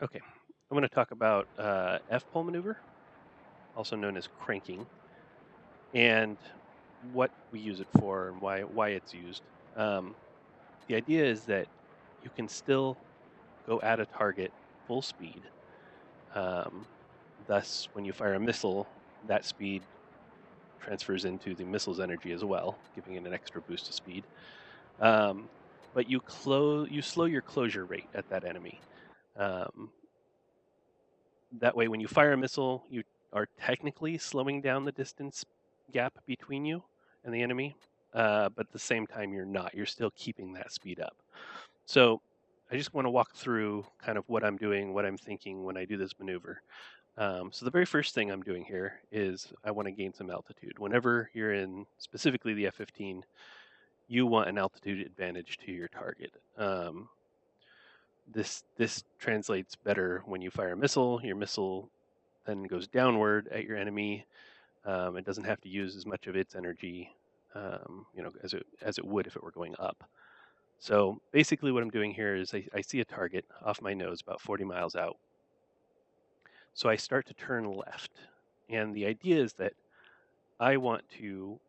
Okay, I'm going to talk about F-pole maneuver, also known as cranking, and what we use it for and why it's used. Um, the idea is that you can still go at a target full speed. Um, Thus, when you fire a missile, that speed transfers into the missile's energy as well, giving it an extra boost of speed. Um, but you slow your closure rate at that enemy. Um, That way, when you fire a missile, you are technically slowing down the distance gap between you and the enemy, but at the same time, you're not. You're still keeping that speed up. So I just want to walk through kind of what I'm doing, what I'm thinking when I do this maneuver. So the very first thing I'm doing here is I want to gain some altitude. Whenever you're in specifically the F-15, you want an altitude advantage to your target. This translates better when you fire a missile. Your missile then goes downward at your enemy. It doesn't have to use as much of its energy, as it would if it were going up. So basically, what I'm doing here is I see a target off my nose about 40 miles out. So I start to turn left, and the idea is that I want to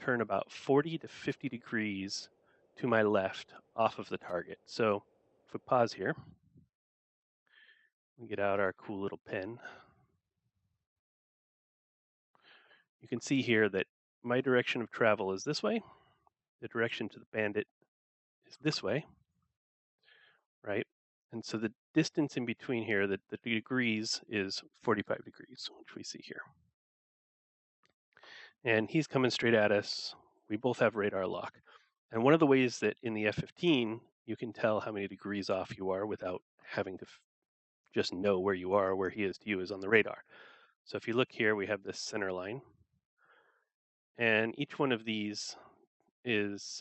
turn about 40 to 50 degrees to my left off of the target. So if we pause here, we get out our cool little pen. You can see here that my direction of travel is this way. The direction to the bandit is this way, right? And so the distance in between here, the degrees, is 45 degrees, which we see here. And he's coming straight at us. We both have radar lock. And one of the ways that in the F-15, you can tell how many degrees off you are without having to just know where you are, where he is to you, is on the radar. So if you look here, we have this center line. And each one of these is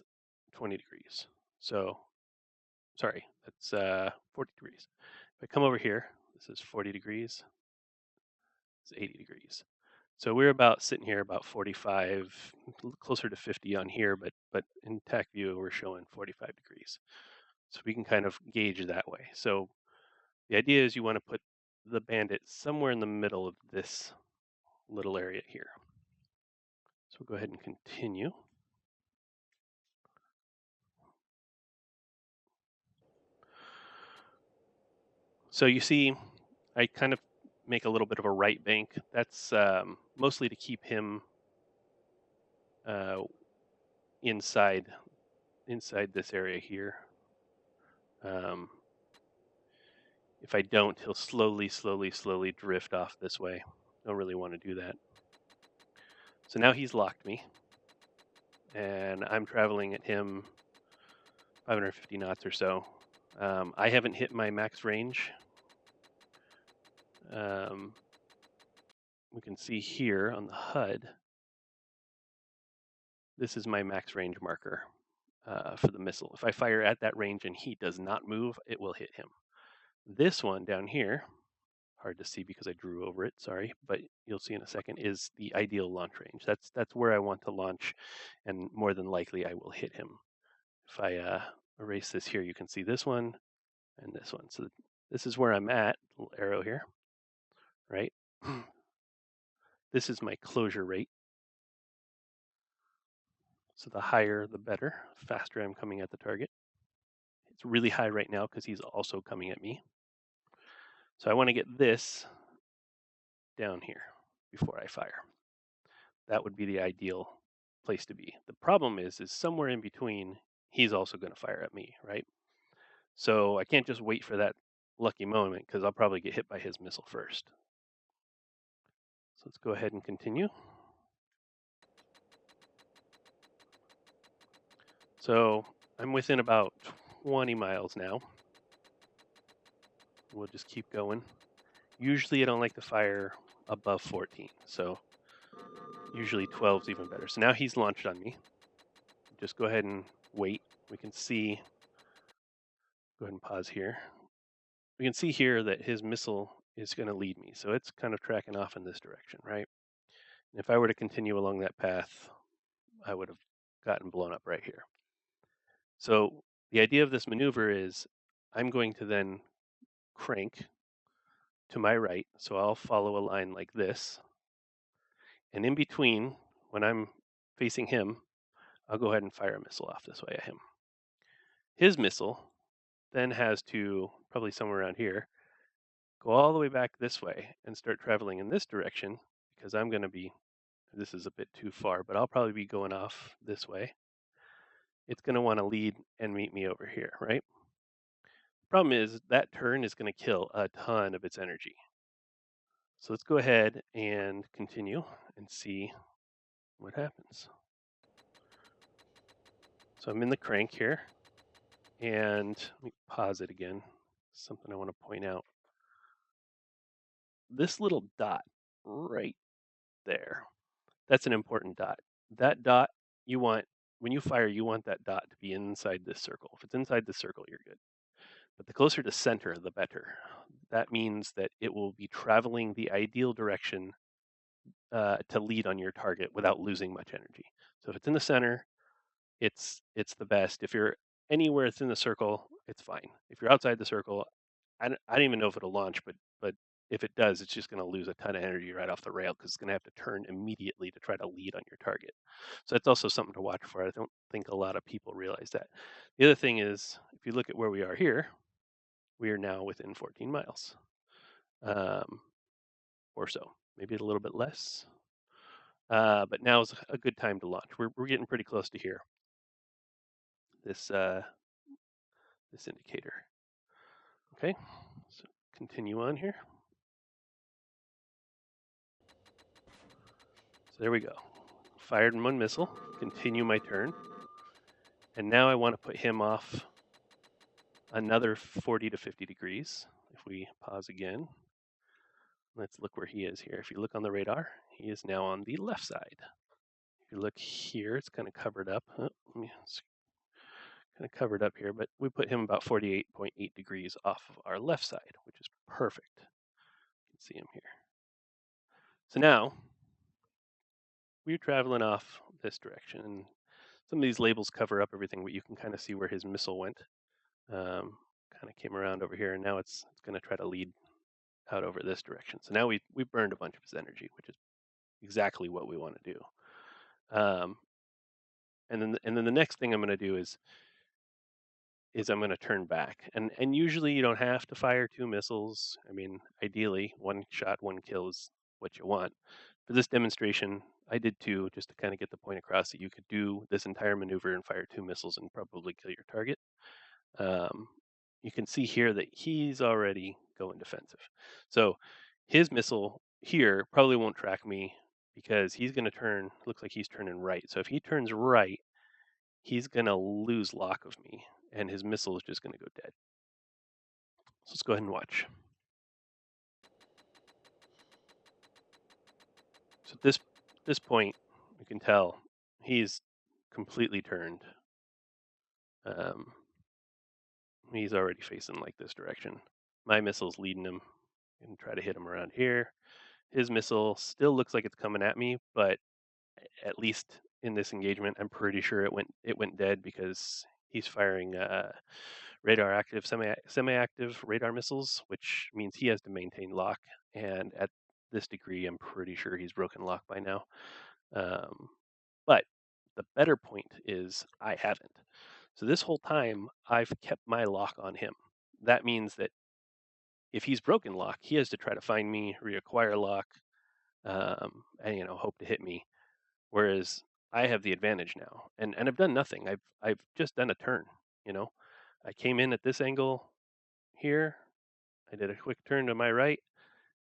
20 degrees. So, sorry, that's 40 degrees. If I come over here, this is 40 degrees, it's 80 degrees. So we're about sitting here about 45, closer to 50 on here, but in tacview we're showing 45 degrees. So we can kind of gauge that way. So the idea is you want to put the bandit somewhere in the middle of this little area here. So we'll go ahead and continue. So you see, I kind of make a little bit of a right bank. That's mostly to keep him inside this area here. If I don't, he'll slowly drift off this way. Don't really want to do that. So now he's locked me, and I'm traveling at him 550 knots or so. I haven't hit my max range. We can see here on the HUD, this is my max range marker for the missile. If I fire at that range and he does not move, it will hit him. This one down here, hard to see because I drew over it, sorry, but you'll see in a second, is the ideal launch range. That's where I want to launch, and more than likely I will hit him. If I erase this here, you can see this one and this one. So this is where I'm at, little arrow here, right? This is my closure rate. So the higher, the better, faster I'm coming at the target. It's really high right now because he's also coming at me. So I want to get this down here before I fire. That would be the ideal place to be. The problem is somewhere in between, he's also going to fire at me, right? So I can't just wait for that lucky moment because I'll probably get hit by his missile first. So let's go ahead and continue. So I'm within about 20 miles now. We'll just keep going. Usually I don't like to fire above 14, so usually 12 is even better. So now he's launched on me. Just go ahead and wait. We can see, go ahead and pause here. We can see here that his missile is going to lead me. So it's kind of tracking off in this direction, right? And if I were to continue along that path, I would have gotten blown up right here. So the idea of this maneuver is I'm going to then crank to my right. So I'll follow a line like this. And in between, when I'm facing him, I'll go ahead and fire a missile off this way at him. His missile then has to, probably somewhere around here, go all the way back this way and start traveling in this direction, because I'm going to be, this is a bit too far, but I'll probably be going off this way. It's going to want to lead and meet me over here, right? The problem is that turn is going to kill a ton of its energy. So let's go ahead and continue and see what happens. So I'm in the crank here, and let me pause it again. Something I want to point out. This little dot right there, that's an important dot. That dot, you want, when you fire, you want that dot to be inside this circle. If it's inside the circle, you're good. But the closer to center, the better. That means that it will be traveling the ideal direction to lead on your target without losing much energy. So if it's in the center, it's the best. If you're anywhere it's in the circle, it's fine. If you're outside the circle, I don't even know if it'll launch, but if it does, it's just going to lose a ton of energy right off the rail because it's going to have to turn immediately to try to lead on your target. So that's also something to watch for. I don't think a lot of people realize that. The other thing is, if you look at where we are here, we are now within 14 miles or so, maybe a little bit less. But now is a good time to launch. We're getting pretty close to here. This indicator. Okay, so continue on here. So there we go. Fired one missile, continue my turn. And now I want to put him off another 40 to 50 degrees. If we pause again, let's look where he is here. If you look on the radar, he is now on the left side. If you look here, it's kind of covered up. It's kind of covered up here, but we put him about 48.8 degrees off of our left side, which is perfect. You can see him here. So now we're traveling off this direction, and some of these labels cover up everything, but you can kind of see where his missile went. Kind of came around over here, and now it's going to try to lead out over this direction. So now we burned a bunch of his energy, which is exactly what we want to do. And then the next thing I'm going to do is I'm going to turn back. And usually you don't have to fire 2 missiles. I mean, ideally, 1 shot, 1 kill is what you want. For this demonstration, I did 2 just to kind of get the point across that you could do this entire maneuver and fire 2 missiles and probably kill your target. You can see here that he's already going defensive. So his missile here probably won't track me because he's going to turn, looks like he's turning right. So if he turns right, he's going to lose lock of me, and his missile is just going to go dead. So let's go ahead and watch. So at this point, you can tell he's completely turned. He's already facing like this direction. My missile's leading him and try to hit him around here. His missile still looks like it's coming at me, but at least in this engagement, I'm pretty sure it went dead because he's firing radar active, semi-active radar missiles, which means he has to maintain lock. And at this degree, I'm pretty sure he's broken lock by now. But the better point is I haven't. So this whole time, I've kept my lock on him. That means that if he's broken lock, he has to try to find me, reacquire lock, and hope to hit me. Whereas I have the advantage now, and I've done nothing. I've just done a turn. I came in at this angle here. I did a quick turn to my right.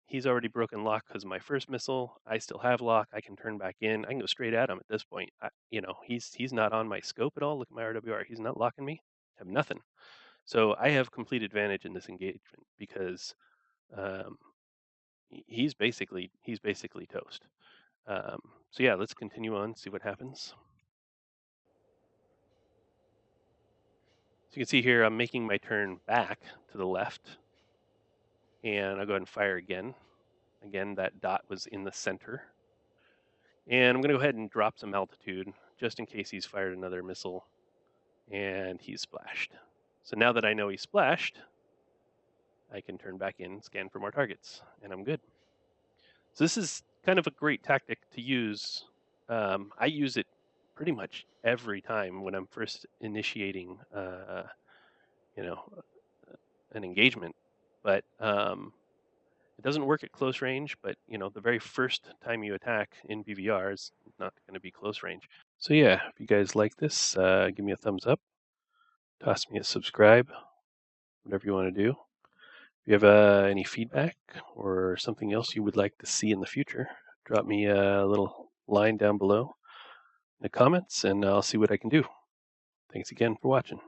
He's already broken lock because my first missile. I still have lock. I can turn back in. I can go straight at him at this point. He's not on my scope at all. Look at my RWR. He's not locking me. I have nothing. So I have complete advantage in this engagement because he's basically toast. So yeah, let's continue on, see what happens. So you can see here, I'm making my turn back to the left, and I'll go ahead and fire again. Again, that dot was in the center. And I'm going to go ahead and drop some altitude just in case he's fired another missile and he's splashed. So now that I know he's splashed, I can turn back in, scan for more targets, and I'm good. So this is kind of a great tactic to use. I use it pretty much every time when I'm first initiating, you know, an engagement. But it doesn't work at close range. But the very first time you attack in PVR is not going to be close range. So yeah, if you guys like this, give me a thumbs up, toss me a subscribe, whatever you want to do. If you have any feedback or something else you would like to see in the future, drop me a little line down below in the comments and I'll see what I can do. Thanks again for watching.